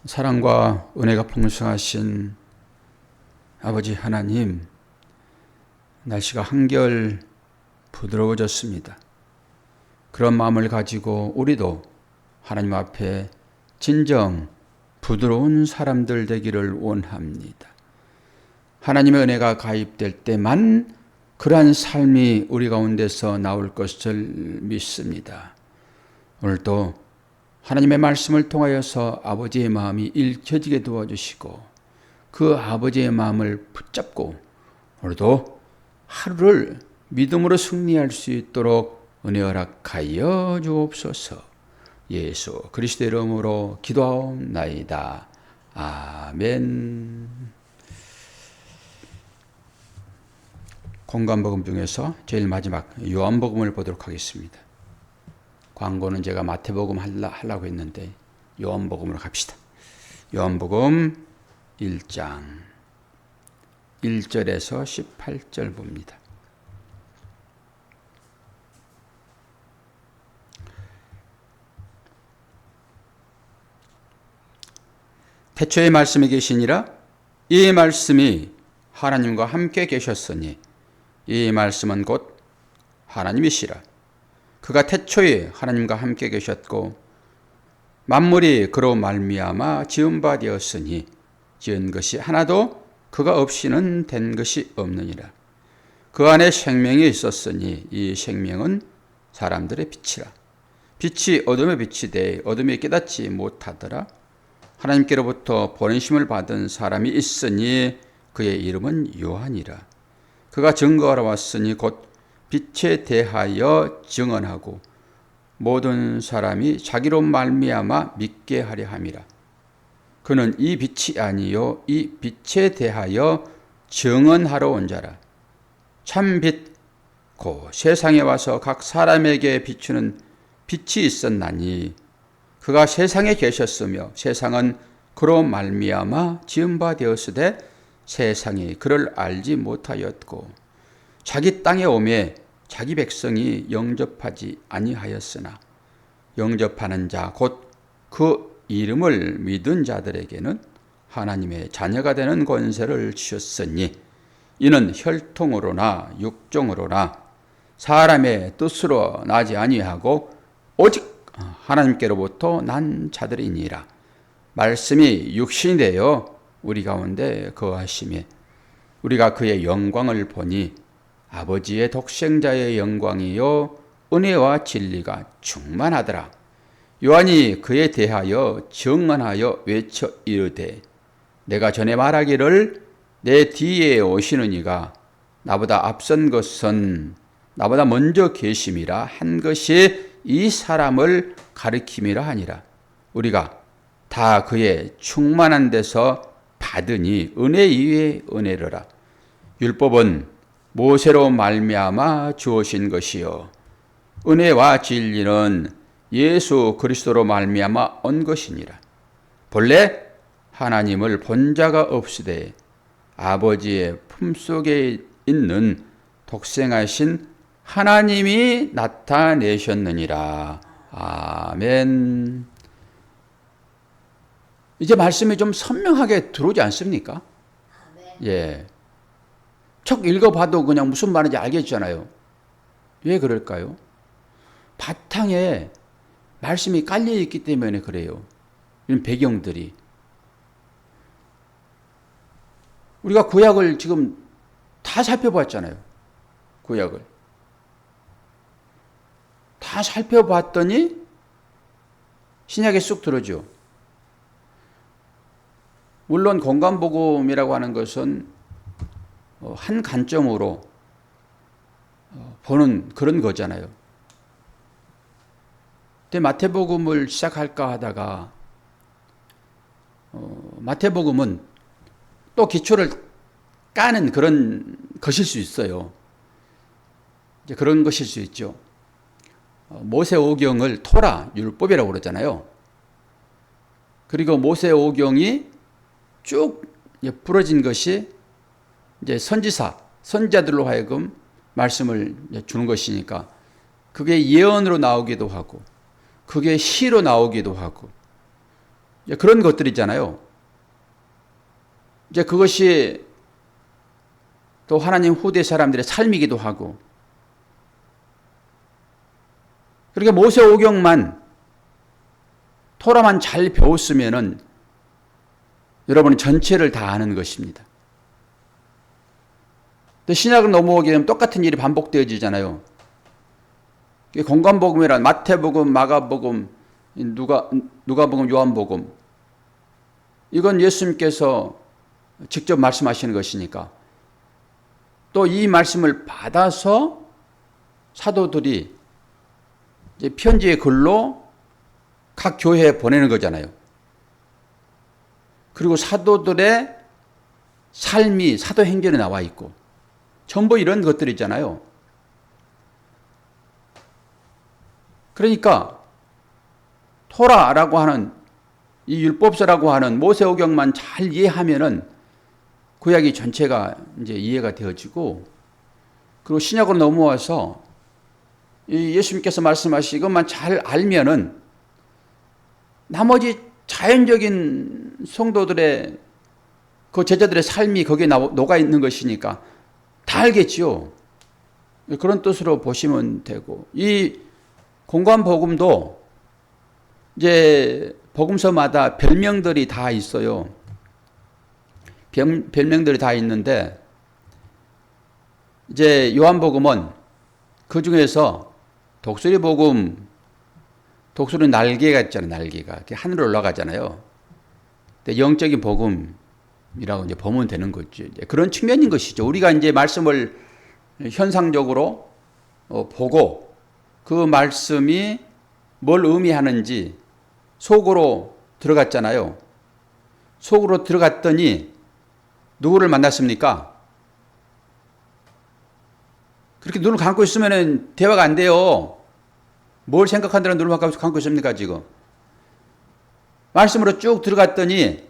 사랑과 은혜가 풍성하신 아버지 하나님, 날씨가 한결 부드러워졌습니다. 그런 마음을 가지고 우리도 하나님 앞에 진정 부드러운 사람들 되기를 원합니다. 하나님의 은혜가 가입될 때만 그러한 삶이 우리 가운데서 나올 것을 믿습니다. 오늘도 하나님의 말씀을 통하여서 아버지의 마음이 읽혀지게 도와주시고 그 아버지의 마음을 붙잡고 오늘도 하루를 믿음으로 승리할 수 있도록 은혜 허락하여 주옵소서. 예수 그리스도의 이름으로 기도하옵나이다. 아멘. 공간복음 중에서 제일 마지막 요한복음을 보도록 하겠습니다. 광고는 제가 마태복음 하려고 했는데 요한복음으로 갑시다. 요한복음 1장 1절에서 18절 봅니다. 태초에 말씀이 계시니라. 이 말씀이 하나님과 함께 계셨으니 이 말씀은 곧 하나님이시라. 그가 태초에 하나님과 함께 계셨고 만물이 그로 말미암아 지은 바 되었으니 지은 것이 하나도 그가 없이는 된 것이 없느니라. 그 안에 생명이 있었으니 이 생명은 사람들의 빛이라. 빛이 어둠에 비치되 어둠이 깨닫지 못하더라. 하나님께로부터 보내심을 받은 사람이 있으니 그의 이름은 요한이라. 그가 증거하러 왔으니 곧 빛에 대하여 증언하고 모든 사람이 자기로 말미암아 믿게 하려 함이라. 그는 이 빛이 아니요 이 빛에 대하여 증언하러 온 자라. 참 빛 곧 세상에 와서 각 사람에게 비추는 빛이 있었나니 그가 세상에 계셨으며 세상은 그로 말미암아 지은 바 되었으되 세상이 그를 알지 못하였고 자기 땅에 오매 자기 백성이 영접하지 아니하였으나 영접하는 자 곧 그 이름을 믿은 자들에게는 하나님의 자녀가 되는 권세를 주셨으니 이는 혈통으로나 육종으로나 사람의 뜻으로 나지 아니하고 오직 하나님께로부터 난 자들이니라. 말씀이 육신이 되어 우리 가운데 거하심에 우리가 그의 영광을 보니 아버지의 독생자의 영광이요 은혜와 진리가 충만하더라. 요한이 그에 대하여 증언하여 외쳐 이르되 내가 전에 말하기를 내 뒤에 오시는 이가 나보다 앞선 것은 나보다 먼저 계심이라 한 것이 이 사람을 가리킴이라 하니라. 우리가 다 그의 충만한 데서 받으니 은혜 위에 은혜로라. 율법은 모세로 말미암아 주어진 것이요 은혜와 진리는 예수 그리스도로 말미암아 온 것이니라. 본래 하나님을 본 자가 없으되 아버지의 품속에 있는 독생하신 하나님이 나타내셨느니라. 아멘. 이제 말씀이 좀 선명하게 들어오지 않습니까? 예. 쭉 읽어봐도 그냥 무슨 말인지 알겠잖아요. 왜 그럴까요? 바탕에 말씀이 깔려있기 때문에 그래요. 이런 배경들이. 우리가 구약을 지금 다 살펴봤잖아요. 구약을. 다 살펴봤더니 신약에 쑥 들어오죠. 물론 공간복음이라고 하는 것은 한 관점으로 보는 그런 거잖아요. 근데 마태복음을 시작할까 하다가 마태복음은 또 기초를 까는 그런 것일 수 있어요. 이제 그런 것일 수 있죠. 모세오경을 토라, 율법이라고 그러잖아요. 그리고 모세오경이 쭉 부러진 것이 이제 선지자들로 하여금 말씀을 주는 것이니까 그게 예언으로 나오기도 하고 그게 시로 나오기도 하고 이제 그런 것들이잖아요. 이제 그것이 또 하나님 후대 사람들의 삶이기도 하고, 그렇게 모세오경만 토라만 잘 배웠으면은 여러분은 전체를 다 아는 것입니다. 근데 신약을 넘어오게 되면 똑같은 일이 반복되어지잖아요. 공관복음이란 마태복음, 마가복음, 누가복음, 요한복음, 이건 예수님께서 직접 말씀하시는 것이니까 또 이 말씀을 받아서 사도들이 이제 편지의 글로 각 교회에 보내는 거잖아요. 그리고 사도들의 삶이 사도행전에 나와 있고 전부 이런 것들이 있잖아요. 그러니까 토라라고 하는 이 율법서라고 하는 모세오경만 잘 이해하면은 구약이 전체가 이제 이해가 되어지고, 그리고 신약으로 넘어와서 이 예수님께서 말씀하신 이것만 잘 알면은 나머지 자연적인 성도들의 그 제자들의 삶이 거기에 녹아 있는 것이니까 다 알겠지요. 그런 뜻으로 보시면 되고, 이 공관복음도 이제 복음서마다 별명들이 다 있어요. 별명들이 다 있는데, 이제 요한복음은 그 중에서 독수리복음, 독수리 날개가 있잖아요. 날개가 하늘로 올라가잖아요. 근데 영적인 복음이라고 이제 보면 되는 거죠. 이제 그런 측면인 것이죠. 우리가 이제 말씀을 현상적으로 보고 그 말씀이 뭘 의미하는지 속으로 들어갔잖아요. 속으로 들어갔더니 누구를 만났습니까? 그렇게 눈을 감고 있으면 대화가 안 돼요. 뭘 생각한다는 눈을 감고 있습니까, 지금? 말씀으로 쭉 들어갔더니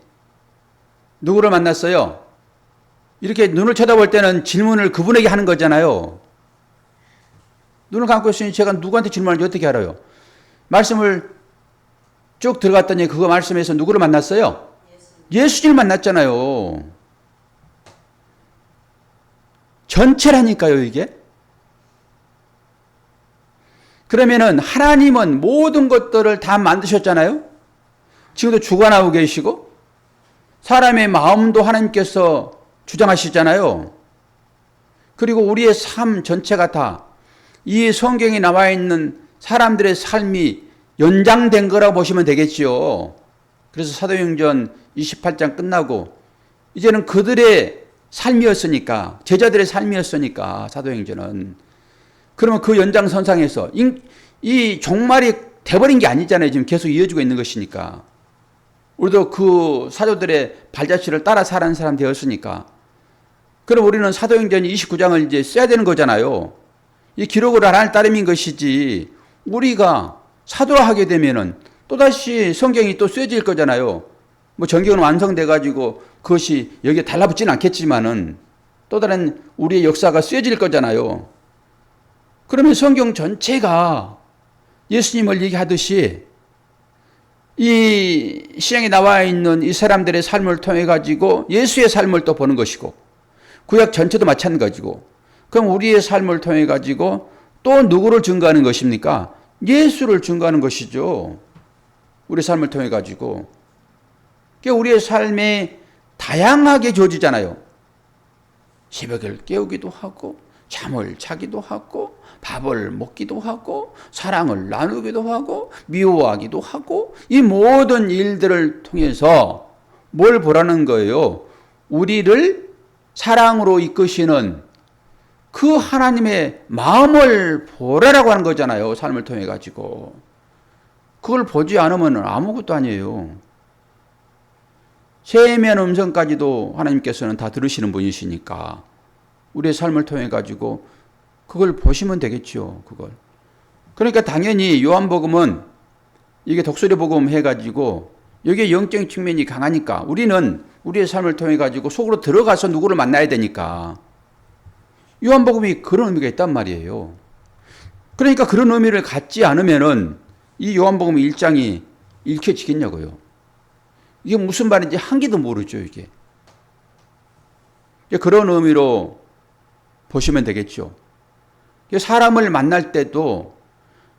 누구를 만났어요? 이렇게 눈을 쳐다볼 때는 질문을 그분에게 하는 거잖아요. 눈을 감고 있으니 제가 누구한테 질문하는지 어떻게 알아요? 말씀을 쭉 들어갔더니 그거 말씀에서 누구를 만났어요? 예수님을 만났잖아요. 전체라니까요, 이게. 그러면은 하나님은 모든 것들을 다 만드셨잖아요. 지금도 주관하고 계시고 사람의 마음도 하나님께서 주장하시잖아요. 그리고 우리의 삶 전체가 다 이 성경에 나와 있는 사람들의 삶이 연장된 거라고 보시면 되겠지요. 그래서 사도행전 28장 끝나고 이제는 그들의 삶이었으니까, 제자들의 삶이었으니까 사도행전은, 그러면 그 연장선상에서 이 종말이 돼버린 게 아니잖아요. 지금 계속 이어지고 있는 것이니까. 우리도 그 사도들의 발자취를 따라 사는 사람 되었으니까. 그럼 우리는 사도행전 29장을 이제 써야 되는 거잖아요. 이 기록을 하나님 따름인 것이지, 우리가 사도를 하게 되면은 또다시 성경이 또 쓰여질 거잖아요. 뭐 전경은 완성돼가지고 그것이 여기에 달라붙지는 않겠지만은 또 다른 우리의 역사가 쓰여질 거잖아요. 그러면 성경 전체가 예수님을 얘기하듯이 이 시장에 나와 있는 이 사람들의 삶을 통해 가지고 예수의 삶을 또 보는 것이고, 구약 전체도 마찬가지고, 그럼 우리의 삶을 통해 가지고 또 누구를 증거하는 것입니까? 예수를 증거하는 것이죠. 우리 삶을 통해 가지고. 우리의 삶이 다양하게 주어지잖아요. 새벽을 깨우기도 하고, 잠을 자기도 하고, 밥을 먹기도 하고, 사랑을 나누기도 하고, 미워하기도 하고, 이 모든 일들을 통해서 뭘 보라는 거예요? 우리를 사랑으로 이끄시는 그 하나님의 마음을 보라라고 하는 거잖아요. 삶을 통해 가지고. 그걸 보지 않으면 아무것도 아니에요. 세미한 음성까지도 하나님께서는 다 들으시는 분이시니까 우리의 삶을 통해 가지고 그걸 보시면 되겠죠. 그걸. 그러니까 당연히 요한복음은 이게 독수리복음 해가지고 여기에 영적인 측면이 강하니까 우리는 우리의 삶을 통해 가지고 속으로 들어가서 누구를 만나야 되니까 요한복음이 그런 의미가 있단 말이에요. 그러니까 그런 의미를 갖지 않으면은 이 요한복음 1장이 읽혀지겠냐고요. 이게 무슨 말인지 한기도 모르죠, 이게. 그런 의미로 보시면 되겠죠. 사람을 만날 때도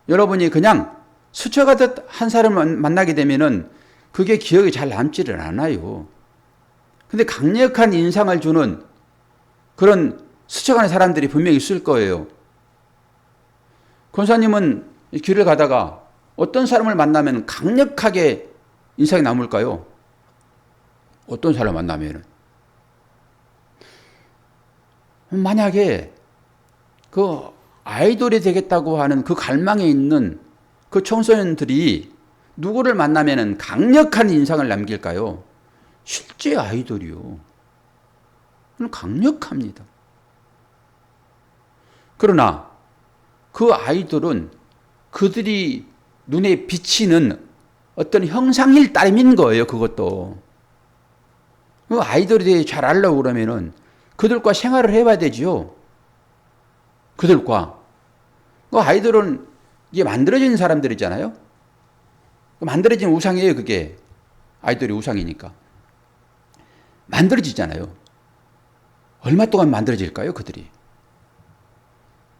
여러분이 그냥 스쳐가듯 한 사람을 만나게 되면은 그게 기억이 잘 남지를 않아요. 근데 강력한 인상을 주는 그런 스쳐가는 사람들이 분명히 있을 거예요. 권사님은 길을 가다가 어떤 사람을 만나면 강력하게 인상이 남을까요? 어떤 사람을 만나면은? 만약에 그 아이돌이 되겠다고 하는 그 갈망에 있는 그 청소년들이 누구를 만나면은 강력한 인상을 남길까요? 실제 아이돌이요. 강력합니다. 그러나 그 아이돌은 그들이 눈에 비치는 어떤 형상일 따름인 거예요, 그것도. 그 아이돌에 대해 잘 알려고 그러면은 그들과 생활을 해봐야 되지요. 그들과. 그 아이돌은 이게 만들어진 사람들이잖아요. 만들어진 우상이에요, 그게. 아이돌이 우상이니까. 만들어지잖아요. 얼마 동안 만들어질까요, 그들이?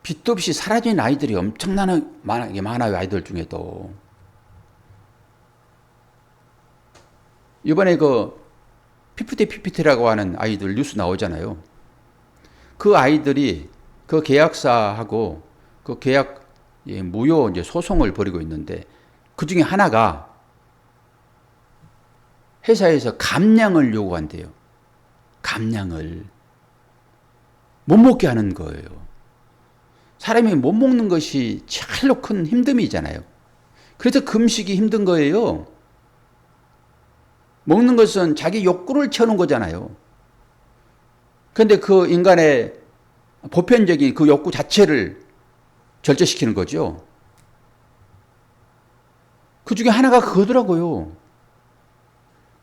빛도 없이 사라진 아이들이 엄청나게 많아요, 아이들 중에도. 이번에 그 피프티 피프티라고 하는 아이들 뉴스 나오잖아요. 그 아이들이 그 계약사하고 그 계약 무효 이제 소송을 벌이고 있는데 그 중에 하나가 회사에서 감량을 요구한대요. 감량을. 못 먹게 하는 거예요. 사람이 못 먹는 것이 제일로 큰 힘듦이잖아요. 그래서 금식이 힘든 거예요. 먹는 것은 자기 욕구를 채우는 거잖아요. 그런데 그 인간의 보편적인 그 욕구 자체를 절제시키는 거죠. 그 중에 하나가 그거더라고요.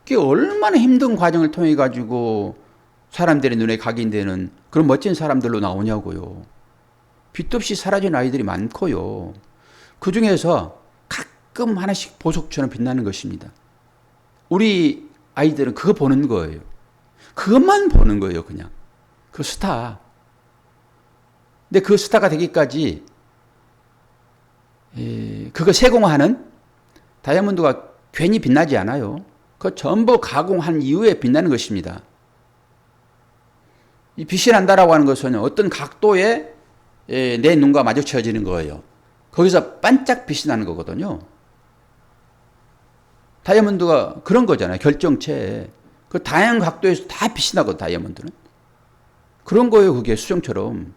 그게 얼마나 힘든 과정을 통해 가지고 사람들의 눈에 각인되는 그런 멋진 사람들로 나오냐고요. 빛도 없이 사라진 아이들이 많고요. 그 중에서 가끔 하나씩 보석처럼 빛나는 것입니다. 우리 아이들은 그거 보는 거예요. 그것만 보는 거예요, 그냥. 그 스타. 근데 그 스타가 되기까지 그거 세공하는 다이아몬드가 괜히 빛나지 않아요. 그거 전부 가공한 이후에 빛나는 것입니다. 이 빛이 난다라고 하는 것은 어떤 각도에 내 눈과 마주쳐지는 거예요. 거기서 반짝 빛이 나는 거거든요. 다이아몬드가 그런 거잖아요. 결정체에. 그 다양한 각도에서 다 빛이 나거든요, 다이아몬드는. 그런 거예요, 그게 수정처럼.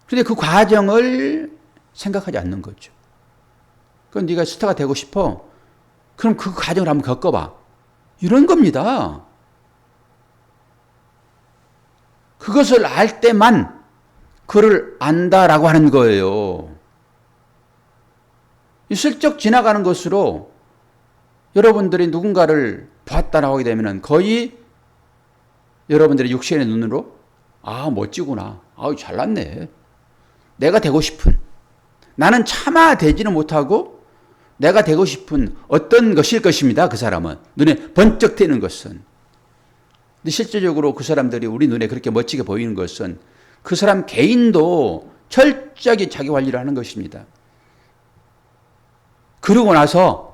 그런데 그 과정을 생각하지 않는 거죠. 그럼 네가 스타가 되고 싶어? 그럼 그 과정을 한번 겪어봐. 이런 겁니다. 그것을 알 때만 그를 안다라고 하는 거예요. 슬쩍 지나가는 것으로 여러분들이 누군가를 봤다라고 하게 되면 거의 여러분들의 육신의 눈으로 아, 멋지구나. 아우, 잘났네. 내가 되고 싶은. 나는 차마 되지는 못하고 내가 되고 싶은 어떤 것일 것입니다. 그 사람은. 눈에 번쩍 띄는 것은. 근데 실제적으로 그 사람들이 우리 눈에 그렇게 멋지게 보이는 것은 그 사람 개인도 철저하게 자기 관리를 하는 것입니다. 그러고 나서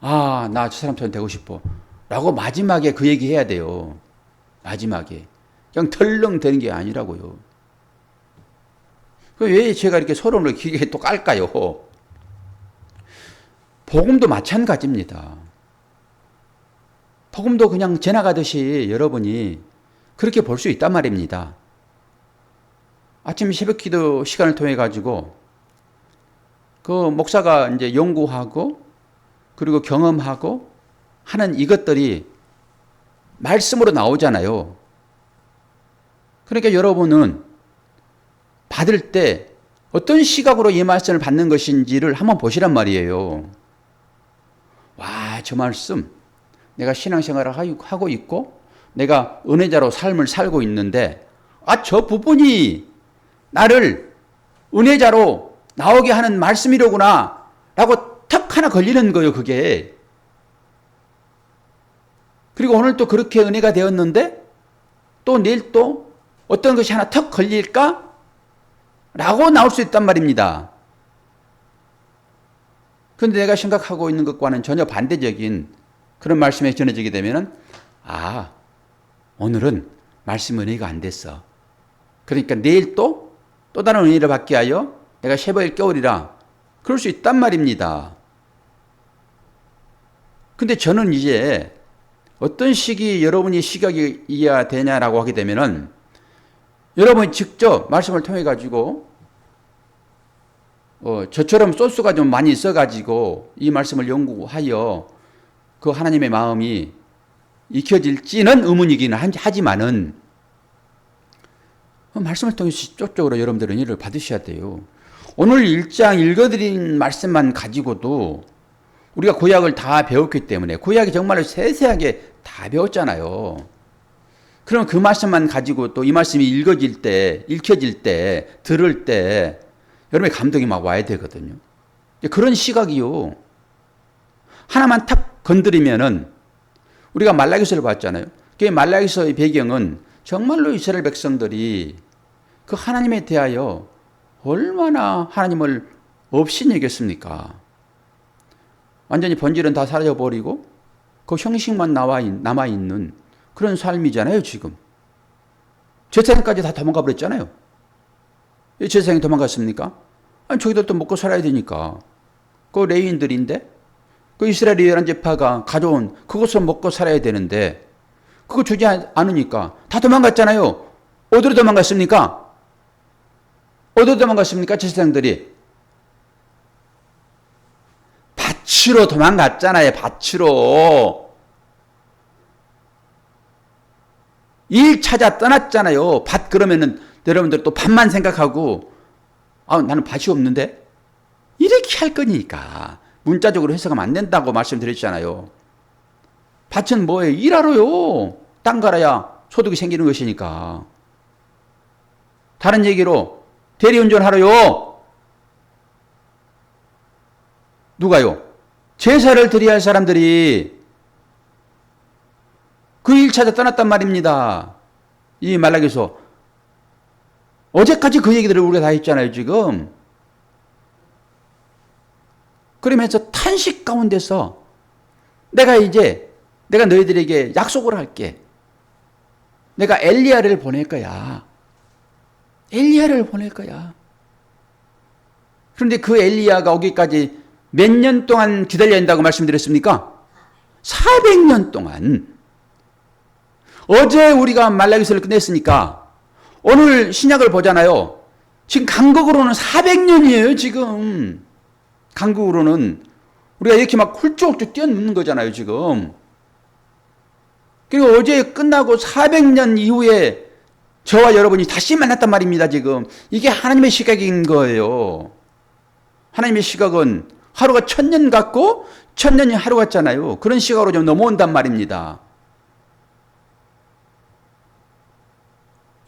아, 나 저 사람처럼 되고 싶어 라고 마지막에 그 얘기 해야 돼요. 마지막에. 그냥 덜렁 되는 게 아니라고요. 왜 제가 이렇게 서론을 길게 또 깔까요? 복음도 마찬가지입니다. 복음도 그냥 지나가듯이 여러분이 그렇게 볼 수 있단 말입니다. 아침 새벽 기도 시간을 통해 가지고 그 목사가 이제 연구하고 그리고 경험하고 하는 이것들이 말씀으로 나오잖아요. 그러니까 여러분은 받을 때 어떤 시각으로 이 말씀을 받는 것인지를 한번 보시란 말이에요. 와, 저 말씀 내가 신앙생활을 하고 있고 내가 은혜자로 삶을 살고 있는데 아, 저 부분이 나를 은혜자로 나오게 하는 말씀이로구나 라고 턱 하나 걸리는 거예요, 그게. 그리고 오늘 또 그렇게 은혜가 되었는데 또 내일 또 어떤 것이 하나 턱 걸릴까? 라고 나올 수 있단 말입니다. 그런데 내가 생각하고 있는 것과는 전혀 반대적인 그런 말씀이 전해지게 되면은, 아, 오늘은 말씀 은혜가 안 됐어. 그러니까 내일 또 다른 은혜를 받게 하여 내가 새벽에 깨우리라. 그럴 수 있단 말입니다. 근데 저는 이제 어떤 시기 여러분이 시각이 이해가 되냐라고 하게 되면은 여러분이 직접 말씀을 통해 가지고 저처럼 소스가 좀 많이 있어 가지고 이 말씀을 연구하여 그 하나님의 마음이 익혀질지는 의문이기는 하지만은 말씀을 통해서 직접적으로 여러분들은 은혜를 받으셔야 돼요. 오늘 1장 읽어드린 말씀만 가지고도 우리가 구약을 다 배웠기 때문에 구약이 정말로 세세하게 다 배웠잖아요. 그럼 그 말씀만 가지고 또 이 말씀이 읽혀질 때, 들을 때 여러분의 감동이 막 와야 되거든요. 그런 시각이요. 하나만 탁 건드리면은 우리가 말라기서를 봤잖아요. 그 말라기서의 배경은 정말로 이스라엘 백성들이 그 하나님에 대하여 얼마나 하나님을 없이 여겼습니까? 완전히 본질은 다 사라져버리고 그 형식만 남아있는 그런 삶이잖아요, 지금. 제사장까지 다 도망가 버렸잖아요. 이 제사장이 도망갔습니까? 아니, 저기들도 먹고 살아야 되니까. 그 레위인들인데, 그 이스라엘 열한지파가 가져온 그것을 먹고 살아야 되는데, 그거 주지 않으니까 다 도망갔잖아요. 어디로 도망갔습니까? 어디로 도망갔습니까? 제사장들이. 밭으로 도망갔잖아요. 밭으로. 일 찾아 떠났잖아요. 밭 그러면은 여러분들 또 밭만 생각하고 나는 밭이 없는데? 이렇게 할 거니까 문자적으로 해석하면 안 된다고 말씀드렸잖아요. 밭은 뭐예요? 일하러요. 땅 갈아야 소득이 생기는 것이니까. 다른 얘기로 대리운전하러요. 누가요? 제사를 드려야 할 사람들이 그 일 찾아 떠났단 말입니다. 이 말라기서. 어제까지 그 얘기들을 우리가 다 했잖아요, 지금. 그러면서 탄식 가운데서 내가 너희들에게 약속을 할게. 내가 엘리야를 보낼 거야. 엘리야를 보낼 거야. 그런데 그 엘리야가 오기까지 몇 년 동안 기다려야 한다고 말씀드렸습니까? 400년 동안. 어제 우리가 말라기서를 끝냈으니까 오늘 신약을 보잖아요. 지금 간극으로는 400년이에요, 지금. 간극으로는. 우리가 이렇게 막 훌쩍훌쩍 뛰어넘는 거잖아요, 지금. 그리고 어제 끝나고 400년 이후에 저와 여러분이 다시 만났단 말입니다, 지금. 이게 하나님의 시각인 거예요. 하나님의 시각은 하루가 1000년 같고 1000년이 하루 같잖아요. 그런 시각으로 좀 넘어온단 말입니다.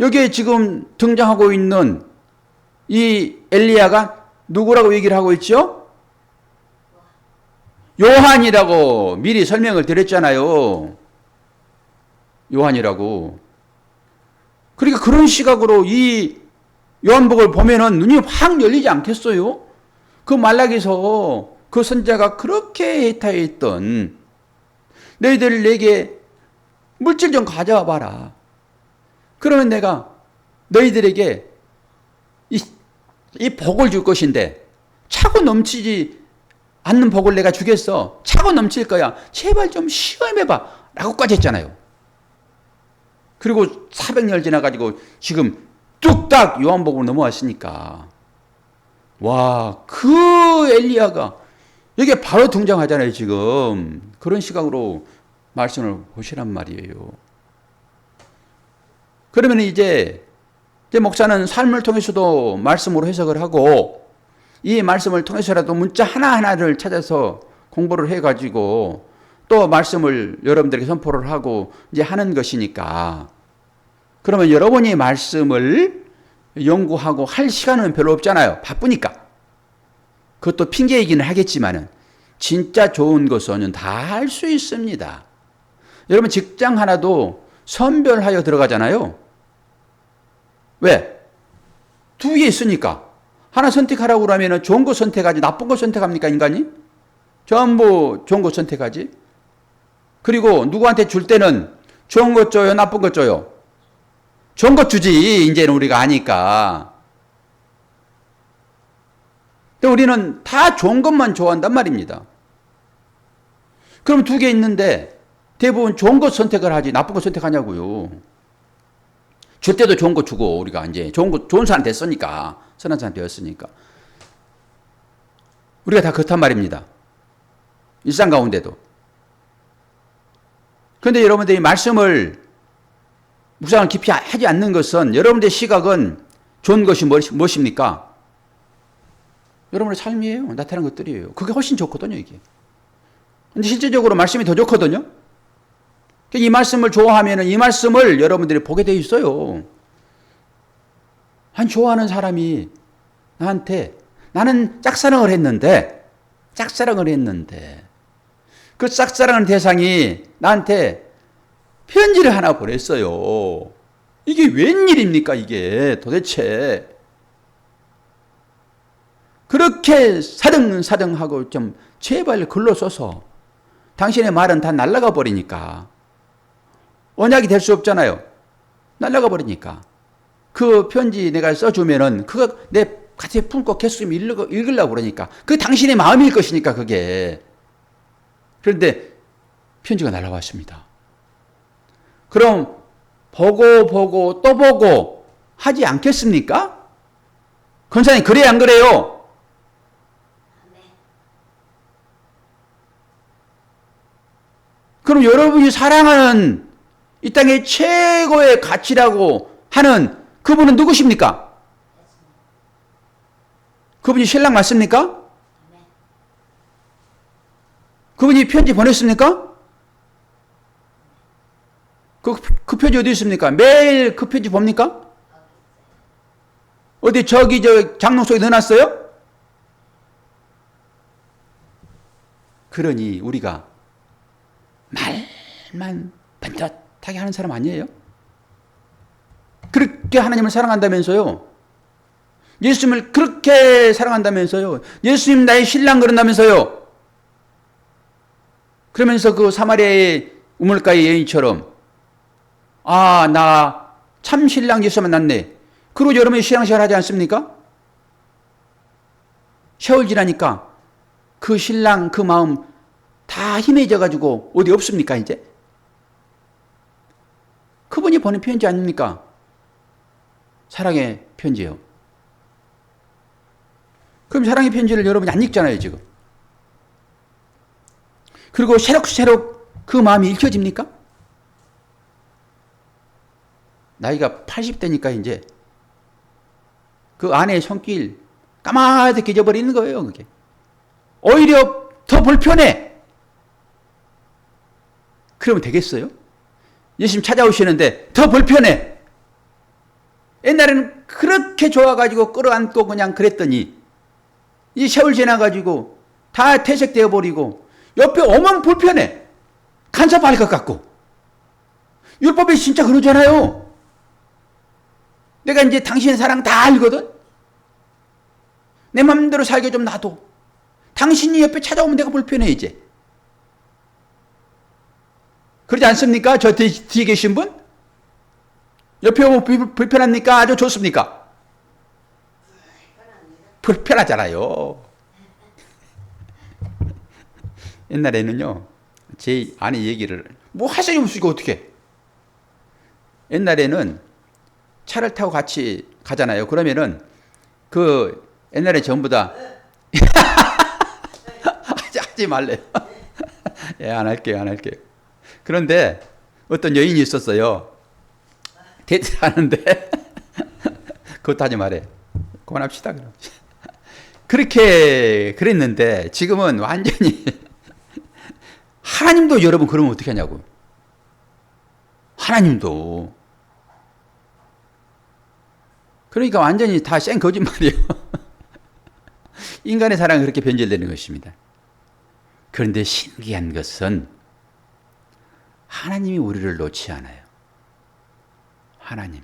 여기에 지금 등장하고 있는 이 엘리야가 누구라고 얘기를 하고 있죠? 요한이라고 미리 설명을 드렸잖아요. 요한이라고. 그러니까 그런 시각으로 이 요한복을 보면은 눈이 확 열리지 않겠어요? 그 말라기서 그 선자가 그렇게 해타했던 너희들 내게 물질 좀 가져와 봐라. 그러면 내가 너희들에게 이 복을 줄 것인데 차고 넘치지 않는 복을 내가 주겠어. 차고 넘칠 거야. 제발 좀 시험해봐. 라고까지 했잖아요. 그리고 400년 지나가지고 지금 뚝딱 요한복음으로 넘어왔으니까 와, 그 엘리야가 여기에 바로 등장하잖아요, 지금. 그런 시각으로 말씀을 보시란 말이에요. 그러면 이제 목사는 삶을 통해서도 말씀으로 해석을 하고 이 말씀을 통해서라도 문자 하나하나를 찾아서 공부를 해가지고 또 말씀을 여러분들에게 선포를 하고 이제 하는 것이니까 그러면 여러분이 말씀을 연구하고 할 시간은 별로 없잖아요. 바쁘니까. 그것도 핑계이기는 하겠지만은 진짜 좋은 것은 다 할 수 있습니다. 여러분 직장 하나도 선별하여 들어가잖아요. 왜? 두 개 있으니까. 하나 선택하라고 그러면 좋은 거 선택하지 나쁜 거 선택합니까 인간이? 전부 좋은 거 선택하지. 그리고 누구한테 줄 때는 좋은 거 줘요 나쁜 거 줘요? 좋은 거 주지 이제는 우리가 아니까. 근데 우리는 다 좋은 것만 좋아한단 말입니다. 그럼 두 개 있는데 대부분 좋은 것 선택을 하지 나쁜 거 선택하냐고요. 줄 때도 좋은 거 주고 우리가 이제 좋은 사람 됐으니까 선한 사람 되었으니까 우리가 다 그렇단 말입니다. 일상 가운데도. 그런데 여러분들이 말씀을 묵상을 깊이 하지 않는 것은 여러분들의 시각은 좋은 것이 무엇입니까? 여러분의 삶이에요. 나타나는 것들이에요. 그게 훨씬 좋거든요 이게. 근데 실제적으로 말씀이 더 좋거든요. 이 말씀을 좋아하면 이 말씀을 여러분들이 보게 돼 있어요. 한 좋아하는 사람이 나한테 나는 짝사랑을 했는데 그 짝사랑하는 대상이 나한테 편지를 하나 보냈어요. 이게 웬일입니까 이게 도대체. 그렇게 사등사등하고 좀 제발 글로 써서 당신의 말은 다 날아가 버리니까 언약이 될 수 없잖아요. 날아가 버리니까. 그 편지 내가 써주면은 그거 내 가슴에 품고 계속 읽으려고 그러니까. 그게 당신의 마음일 것이니까 그게. 그런데 편지가 날아왔습니다. 그럼 보고 또 보고 하지 않겠습니까? 권사님 그래요 안 그래요? 그럼 여러분이 사랑하는 이 땅의 최고의 가치라고 하는 그분은 누구십니까? 그분이 신랑 맞습니까? 그분이 편지 보냈습니까? 그 편지 어디 있습니까? 매일 그 편지 봅니까? 어디 저기 장롱 속에 넣어놨어요? 그러니 우리가 말만 번듯하게 하는 사람 아니에요? 그렇게 하나님을 사랑한다면서요? 예수님을 그렇게 사랑한다면서요? 예수님 나의 신랑 그런다면서요? 그러면서 그 사마리아의 우물가의 여인처럼 나 참 신랑 예수 만났네. 그리고 여러분이 신앙생활 하지 않습니까? 세월 지나니까 그 신랑 그 마음 다 희미해져가지고 어디 없습니까 이제? 그분이 보낸 편지 아닙니까? 사랑의 편지요. 그럼 사랑의 편지를 여러분이 안 읽잖아요 지금. 그리고 새록새록 그 마음이 읽혀집니까? 나이가 80대니까 이제 그 아내의 손길 까맣게 잊어버리는 거예요 그게. 오히려 더 불편해. 그러면 되겠어요? 예수님 찾아오시는데 더 불편해. 옛날에는 그렇게 좋아가지고 끌어안고 그냥 그랬더니 이 세월 지나가지고 다 퇴색되어 버리고 옆에 오면 불편해. 간섭할 것 같고. 율법이 진짜 그러잖아요. 내가 이제 당신의 사랑 다 알거든. 내 마음대로 살게 좀 놔둬. 당신이 옆에 찾아오면 내가 불편해 이제. 그러지 않습니까? 저 뒤에 계신 분? 옆에 오면 불편합니까? 아주 좋습니까? 불편하잖아요. 옛날에는요, 제 아내 얘기를, 뭐 할 소리 없으니까 어떻게. 옛날에는 차를 타고 같이 가잖아요. 그러면은, 옛날에 전부 다, 하지 말래요. 예, 안 할게요. 그런데 어떤 여인이 있었어요. 데이트를 하는데, 그것도 하지 말해. 그만합시다, 그럼. 그렇게 그랬는데, 지금은 완전히, 하나님도 여러분 그러면 어떻게 하냐고. 하나님도. 그러니까 완전히 다 쌩 거짓말이에요. 인간의 사랑은 그렇게 변질되는 것입니다. 그런데 신기한 것은 하나님이 우리를 놓지 않아요. 하나님.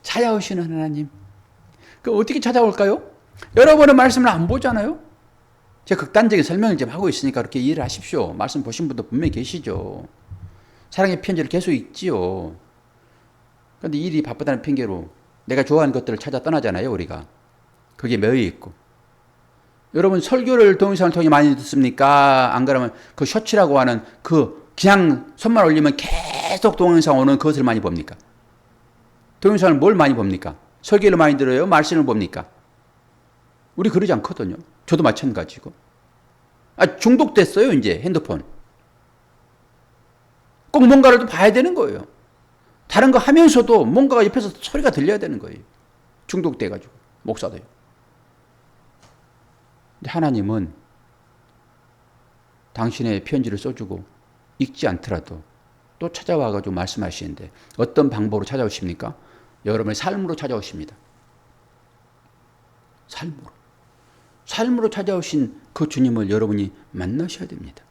찾아오시는 하나님. 그 어떻게 찾아올까요? 여러분의 말씀을 안 보잖아요? 제가 극단적인 설명을 좀 하고 있으니까 그렇게 이해를 하십시오. 말씀 보신 분도 분명히 계시죠. 사랑의 편지를 계속 읽지요. 그런데 일이 바쁘다는 핑계로 내가 좋아하는 것들을 찾아 떠나잖아요, 우리가. 거기에 매여 있고. 여러분 설교를 동영상을 통해 많이 듣습니까? 안 그러면 그 쇼츠라고 하는 그냥 손만 올리면 계속 동영상 오는 그것을 많이 봅니까? 동영상을 뭘 많이 봅니까? 설교를 많이 들어요? 말씀을 봅니까? 우리 그러지 않거든요. 저도 마찬가지고. 중독됐어요, 이제 핸드폰. 꼭 뭔가를 또 봐야 되는 거예요. 다른 거 하면서도 뭔가가 옆에서 소리가 들려야 되는 거예요. 중독돼가지고. 목사도요. 근데 하나님은 당신의 편지를 써주고 읽지 않더라도 또 찾아와가지고 말씀하시는데 어떤 방법으로 찾아오십니까? 여러분의 삶으로 찾아오십니다. 삶으로 찾아오신 그 주님을 여러분이 만나셔야 됩니다.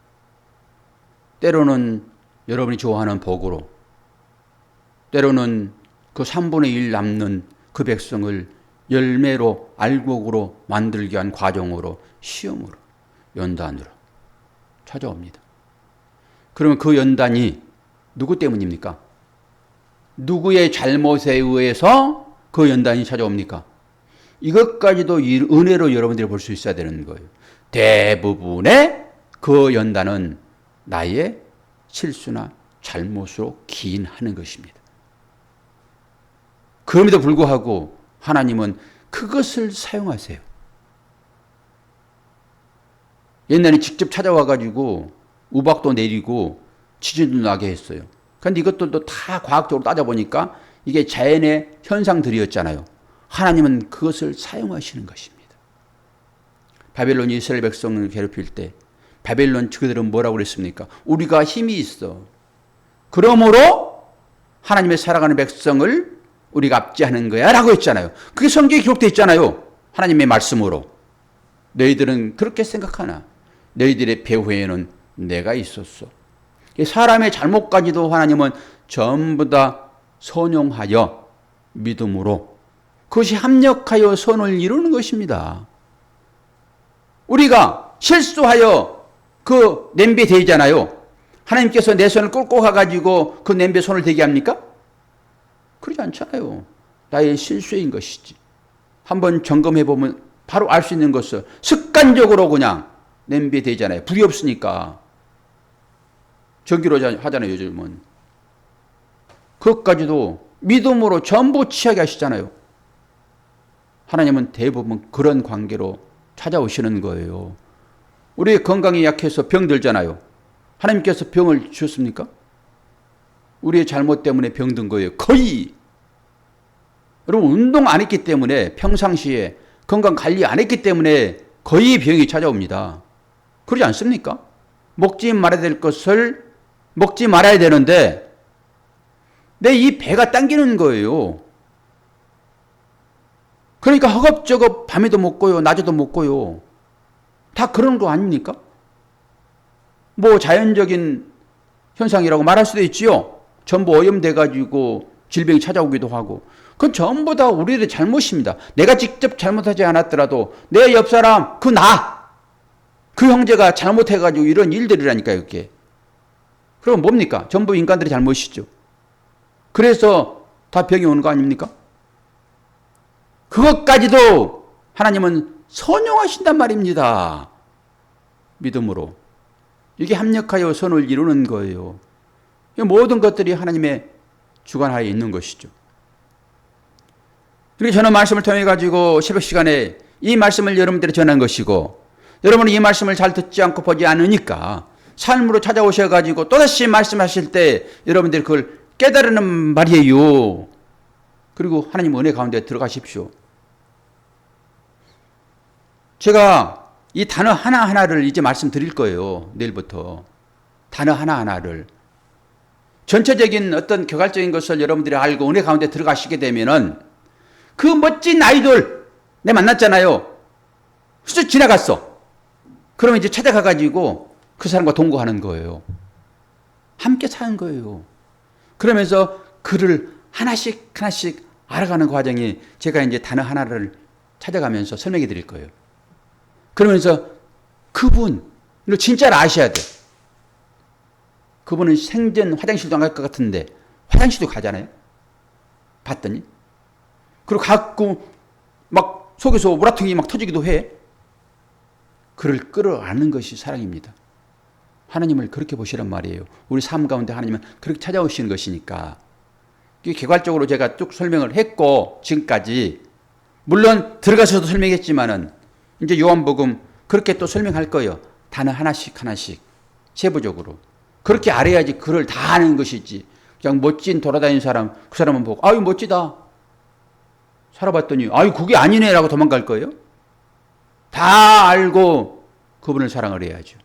때로는 여러분이 좋아하는 복으로, 때로는 그 3분의 1 남는 그 백성을 열매로 알곡으로 만들기 위한 과정으로, 시험으로, 연단으로 찾아옵니다. 그러면 그 연단이 누구 때문입니까? 누구의 잘못에 의해서 그 연단이 찾아옵니까? 이것까지도 은혜로 여러분들이 볼 수 있어야 되는 거예요. 대부분의 그 연단은 나의 실수나 잘못으로 기인하는 것입니다. 그럼에도 불구하고 하나님은 그것을 사용하세요. 옛날에 직접 찾아와가지고 우박도 내리고 지진도 나게 했어요. 그런데 이것들도 다 과학적으로 따져보니까 이게 자연의 현상들이었잖아요. 하나님은 그것을 사용하시는 것입니다. 바벨론이 이스라엘 백성을 괴롭힐 때 바벨론 그들은 뭐라고 그랬습니까? 우리가 힘이 있어. 그러므로 하나님의 살아가는 백성을 우리가 압제하는 거야 라고 했잖아요. 그게 성경에 기록되어 있잖아요. 하나님의 말씀으로. 너희들은 그렇게 생각하나? 너희들의 배후에는 내가 있었어. 사람의 잘못까지도 하나님은 전부 다 선용하여 믿음으로 그것이 합력하여 선을 이루는 것입니다. 우리가 실수하여 그 냄비에 대잖아요. 하나님께서 내 손을 끌고 가가지고 그 냄비에 손을 대게 합니까? 그러지 않잖아요. 나의 실수인 것이지. 한번 점검해보면 바로 알 수 있는 것을 습관적으로 그냥 냄비에 대잖아요. 불이 없으니까. 전기로 하잖아요, 요즘은. 그것까지도 믿음으로 전부 취하게 하시잖아요. 하나님은 대부분 그런 관계로 찾아오시는 거예요. 우리의 건강이 약해서 병 들잖아요. 하나님께서 병을 주셨습니까? 우리의 잘못 때문에 병든 거예요. 거의. 여러분 운동 안 했기 때문에 평상시에 건강 관리 안 했기 때문에 거의 병이 찾아옵니다. 그러지 않습니까? 먹지 말아야 될 것을 먹지 말아야 되는데 내 이 배가 당기는 거예요. 그러니까 허겁저겁 밤에도 먹고요. 낮에도 먹고요. 다 그런 거 아닙니까? 뭐 자연적인 현상이라고 말할 수도 있지요. 전부 오염돼가지고 질병이 찾아오기도 하고. 그건 전부 다 우리들의 잘못입니다. 내가 직접 잘못하지 않았더라도 내 옆 사람, 그 형제가 잘못해가지고 이런 일들이라니까요, 그게. 그럼 뭡니까? 전부 인간들의 잘못이죠. 그래서 다 병이 오는 거 아닙니까? 그것까지도 하나님은 선용하신단 말입니다. 믿음으로. 이게 합력하여 선을 이루는 거예요. 모든 것들이 하나님의 주관하에 있는 것이죠. 그리고 저는 말씀을 통해 가지고 새벽 시간에 이 말씀을 여러분들이 전한 것이고 여러분은 이 말씀을 잘 듣지 않고 보지 않으니까 삶으로 찾아오셔 가지고 또다시 말씀하실 때 여러분들이 그걸 깨달으는 말이에요. 그리고 하나님 은혜 가운데 들어가십시오. 제가 이 단어 하나하나를 이제 말씀드릴 거예요. 내일부터. 단어 하나하나를. 전체적인 어떤 격알적인 것을 여러분들이 알고 은혜 가운데 들어가시게 되면은 그 멋진 아이돌 내 만났잖아요. 훌쩍 지나갔어. 그러면 이제 찾아가가지고 그 사람과 동거하는 거예요. 함께 사는 거예요. 그러면서 그를 하나씩 하나씩 알아가는 과정이 제가 이제 단어 하나를 찾아가면서 설명해 드릴 거예요. 그러면서 그분을 진짜로 아셔야 돼. 그분은 생전 화장실도 안 갈 것 같은데 화장실도 가잖아요. 봤더니. 그리고 갖고 막 속에서 모라통이 막 터지기도 해. 그를 끌어안는 것이 사랑입니다. 하나님을 그렇게 보시란 말이에요. 우리 삶 가운데 하나님은 그렇게 찾아오시는 것이니까. 개괄적으로 제가 쭉 설명을 했고 지금까지 물론 들어가서도 설명했지만은 이제 요한복음 그렇게 또 설명할 거예요. 단어 하나씩 하나씩 세부적으로. 그렇게 알아야지 그를 다 아는 것이지. 그냥 멋진 돌아다니는 사람 그 사람은 보고 아유 멋지다. 살아봤더니 아유 그게 아니네라고 도망갈 거예요. 다 알고 그분을 사랑을 해야죠.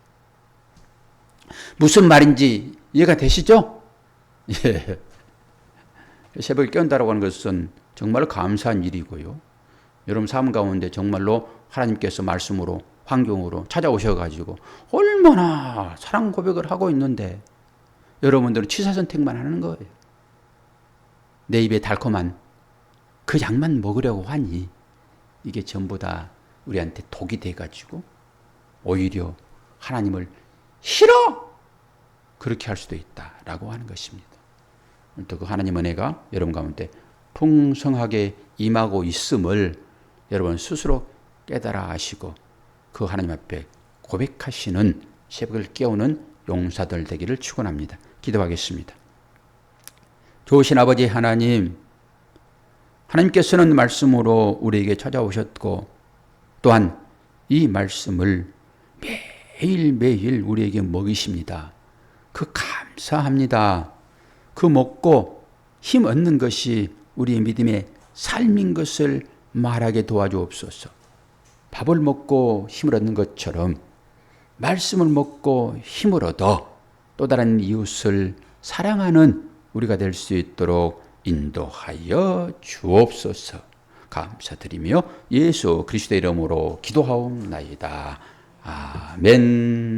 무슨 말인지 이해가 되시죠? 예. 새벽에 깨운다라고 하는 것은 정말로 감사한 일이고요. 여러분 삶 가운데 정말로 하나님께서 말씀으로 환경으로 찾아오셔가지고 얼마나 사랑 고백을 하고 있는데 여러분들은 취사선택만 하는 거예요. 내 입에 달콤한 그 약만 먹으려고 하니 이게 전부 다 우리한테 독이 돼가지고 오히려 하나님을 싫어! 그렇게 할 수도 있다라고 하는 것입니다. 또 그 하나님 은혜가 여러분 가운데 풍성하게 임하고 있음을 여러분 스스로 깨달아 아시고 그 하나님 앞에 고백하시는 새벽을 깨우는 용사들 되기를 축원합니다. 기도하겠습니다. 좋으신 아버지 하나님, 하나님께서는 말씀으로 우리에게 찾아오셨고 또한 이 말씀을 매일매일 우리에게 먹이십니다. 그 감사합니다. 그 먹고 힘 얻는 것이 우리의 믿음의 삶인 것을 말하게 도와주옵소서. 밥을 먹고 힘을 얻는 것처럼 말씀을 먹고 힘을 얻어 또 다른 이웃을 사랑하는 우리가 될 수 있도록 인도하여 주옵소서. 감사드리며 예수 그리스도의 이름으로 기도하옵나이다. 아멘.